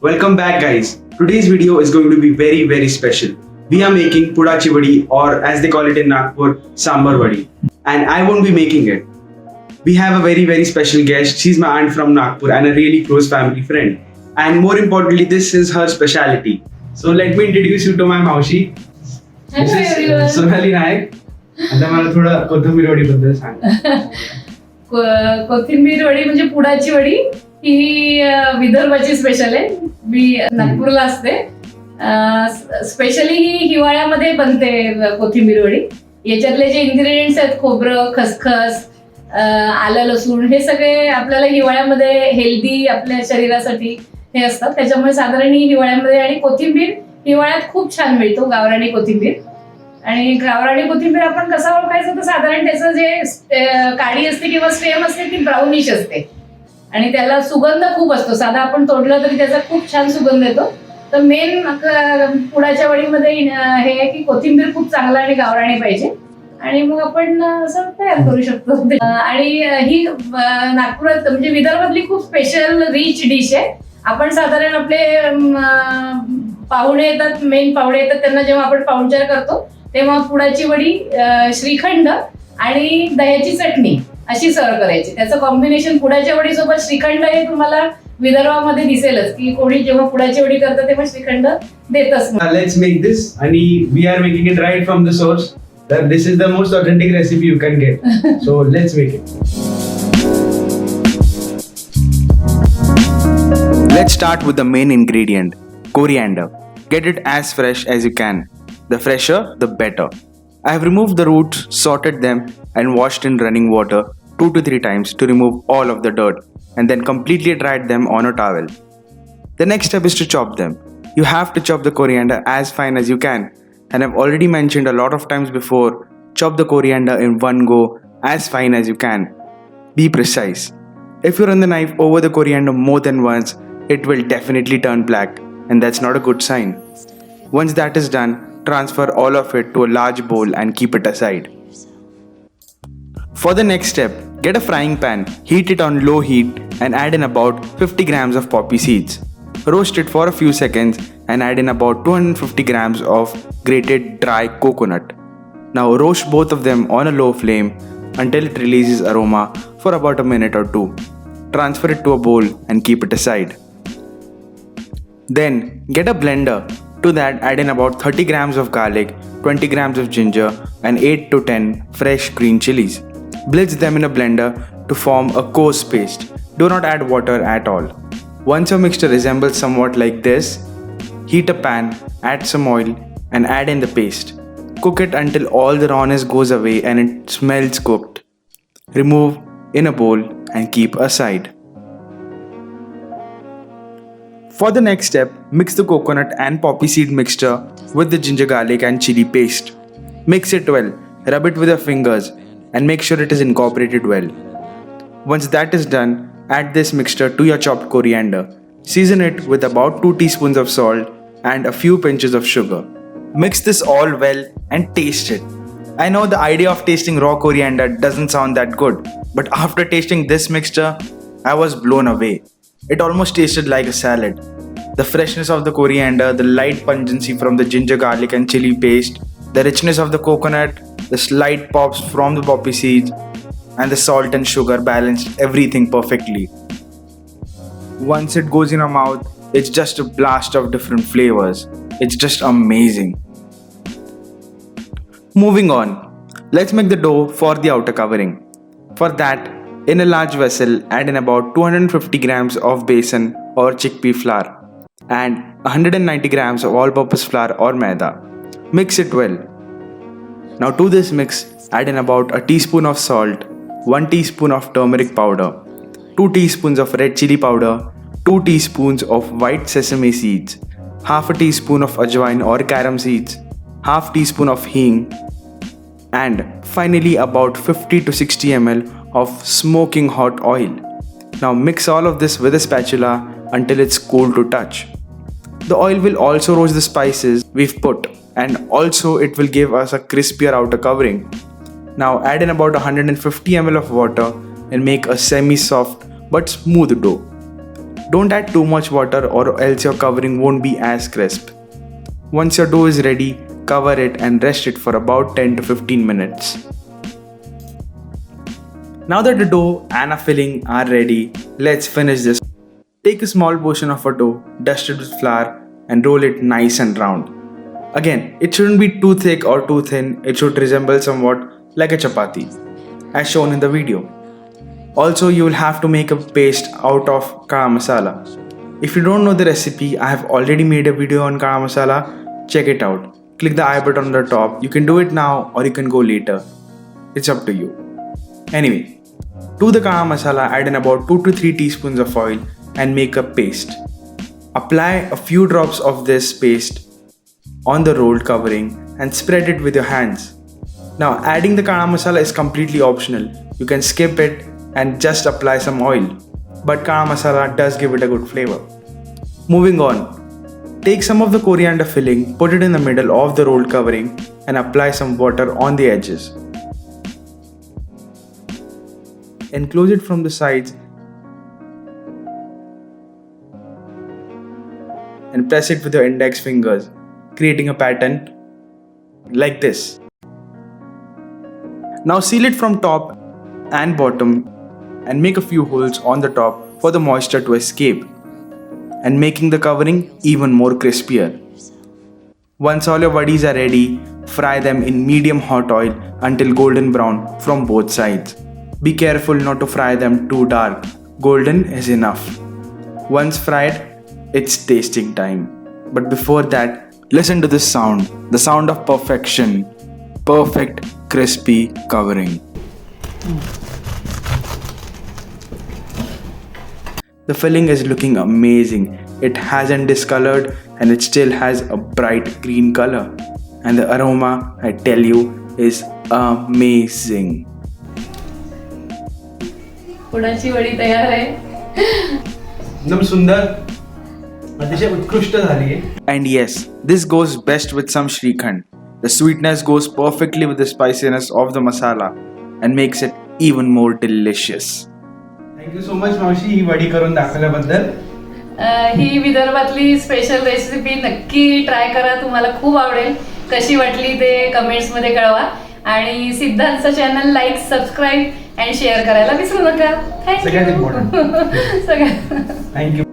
Welcome back, guys. Today's video is going to be very special. We are making Puda Vadi, or as they call it in Nagpur, Sambhar Vadi. And I won't be making it. We have a very special guest. She's my aunt from Nagpur and a really close family friend. And more importantly, this is her speciality. So let me introduce you to my Maushi. Hello everyone. Sonali Nayak. आता मला थोडं कोथिंबीर वडी बद्दल सांग. कोथिंबीर वडी म्हणजे पुडाची वडी ही विदर्भाची स्पेशल आहे. मी नागपूरला असते. स्पेशली ही हिवाळ्यामध्ये बनते कोथिंबीर वडी. याच्यातले जे इन्ग्रेडियंट्स आहेत खोबरं, खसखस, आलं, लसूण हे सगळे आपल्याला हिवाळ्यामध्ये हेल्दी आपल्या शरीरासाठी हे असतात. त्याच्यामुळे साधारण ही हिवाळ्यामध्ये आणि कोथिंबीर हिवाळ्यात खूप छान मिळतो, गावरानी कोथिंबीर. आणि गावरानी कोथिंबीर आपण कसं ओळखायचं तर साधारण त्याचं जे काडी असते किंवा स्टेम असते ती ब्राउनिश असते आणि त्याला सुगंध खूप असतो. साधा आपण तोडलं तरी त्याचा खूप छान सुगंध येतो. तर मेन पुडाच्या वडीमध्ये हे आहे की कोथिंबीर खूप चांगला आणि गावराणी पाहिजे आणि मग आपण असं तयार करू शकतो. आणि ही नागपुरात म्हणजे विदर्भातली खूप स्पेशल रिच डिश आहे. आपण साधारण आपले पाहुणे येतात, मेन पाहुणे येतात, त्यांना जेव्हा आपण पाहुणचार करतो तेव्हा पुडाची वडी, श्रीखंड आणि दह्याची चटणी अशी सर्व करायची. त्याचं कॉम्बिनेशन पुडाच्या वडी सोबत श्रीखंड हे तुम्हाला विदर्भामध्ये दिसेलच की कोणी जेव्हा पुडाची वडी करतं तेव्हा श्रीखंड देतच. Let's make this आणि we are making it right from the source. That this is the most authentic recipe you can get. So let's make it. Let's start with the main ingredient, coriander. Get it as fresh as you can. The fresher, the better. I have removed the roots, sorted them, and washed in running water 2 to 3 times to remove all of the dirt, and then completely dried them on a towel. The next step is to chop them. You have to chop the coriander as fine as you can, and I've already mentioned a lot of times before, chop the coriander in one go as fine as you can. Be precise. If you run the knife over the coriander more than once, it will definitely turn black, and that's not a good sign. Once that is done, transfer all of it to a large bowl and keep it aside. For the next step, get a frying pan, heat it on low heat and add in about 50 grams of poppy seeds. Roast it for a few seconds and add in about 250 grams of grated dry coconut. Now roast both of them on a low flame until it releases aroma for about a minute or two. Transfer it to a bowl and keep it aside. Then get a blender. To that, add in about 30 grams of garlic, 20 grams of ginger, and 8 to 10 fresh green chilies. Blitz them in a blender to form a coarse paste. Do not add water at all. Once your mixture resembles somewhat like this, heat a pan, add some oil, and add in the paste. Cook it until all the rawness goes away and it smells cooked. Remove in a bowl and keep aside. For the next step, mix the coconut and poppy seed mixture with the ginger, garlic and chili paste. Mix it well, rub it with your fingers and make sure it is incorporated well. Once that is done, add this mixture to your chopped coriander. Season it with about 2 teaspoons of salt and a few pinches of sugar. Mix this all well and taste it. I know the idea of tasting raw coriander doesn't sound that good, but after tasting this mixture, I was blown away. It almost tasted like a salad. The freshness of the coriander, the light pungency from the ginger, garlic and chili paste, the richness of the coconut, the slight pops from the poppy seeds, and the salt and sugar balanced everything perfectly. Once it goes in our mouth, it's just a blast of different flavors. It's just amazing. Moving on, let's make the dough for the outer covering. For that, in a large vessel, add in about 250 grams of besan or chickpea flour and 190 grams of all-purpose flour or maida. Mix it well. Now to this mix, add in about a teaspoon of salt, 1 teaspoon of turmeric powder, 2 teaspoons of red chili powder, 2 teaspoons of white sesame seeds, half a teaspoon of ajwain or carom seeds, half teaspoon of hing, and finally about 50 to 60 ml of smoking hot oil. Now mix all of this with a spatula until it's cool to touch. The oil will also roast the spices we've put, and also it will give us a crispier outer covering. Now add in about 150 ml of water and make a semi-soft but smooth dough. Don't add too much water or else your covering won't be as crisp. Once your dough is ready, cover it and rest it for about 10 to 15 minutes. Now that the dough and our filling are ready, let's finish this. Take a small portion of a dough, dust it with flour and roll it nice and round. Again, it shouldn't be too thick or too thin, it should resemble somewhat like a chapati, as shown in the video. Also, you will have to make a paste out of kara masala. If you don't know the recipe, I have already made a video on kara masala, check it out. Click the I button on the top. You can do it now or you can go later. It's up to you. Anyway, to the kara masala, add in about 2 to 3 teaspoons of oil and make a paste. Apply a few drops of this paste on the rolled covering and spread it with your hands. Now, adding the kara masala is completely optional. You can skip it and just apply some oil. But kara masala does give it a good flavor. Moving on. Take some of the coriander filling, put it in the middle of the rolled covering and apply some water on the edges. Enclose it from the sides and press it with your index fingers, creating a pattern like this. Now seal it from top and bottom and make a few holes on the top for the moisture to escape and making the covering even more crispier. Once all your vadis are ready, fry them in medium hot oil until golden brown from both sides. Be careful not to fry them too dark. Golden is enough. Once fried, it's tasting time. But before that, listen to this sound. The sound of perfection. Perfect crispy covering. The filling is looking amazing. It hasn't discolored and it still has a bright green color. And the aroma, I tell you, is amazing. पुडाची वडी तयार आहे. एकदम सुंदर, अतिशय उत्कृष्ट झाली आहे. And yes, this goes best with some Shrikhand. The sweetness goes perfectly with the spiciness of the masala and makes it even more delicious. Thank you so much, मावशी, ही वडी करून दाखवल्याबद्दल. ही विदर्भातली स्पेशल रेसिपी नक्की ट्राय करा. तुम्हाला खूप आवडेल. कशी वाटली ते कमेंट्स मध्ये कळवा आणि सिद्धांतचं चॅनल लाईक, सबस्क्राईब आणि शेअर करायला विसरू नका. थँक्यू. सगळ्यात इम्पॉर्टंट. सगळ्यात थँक्यू.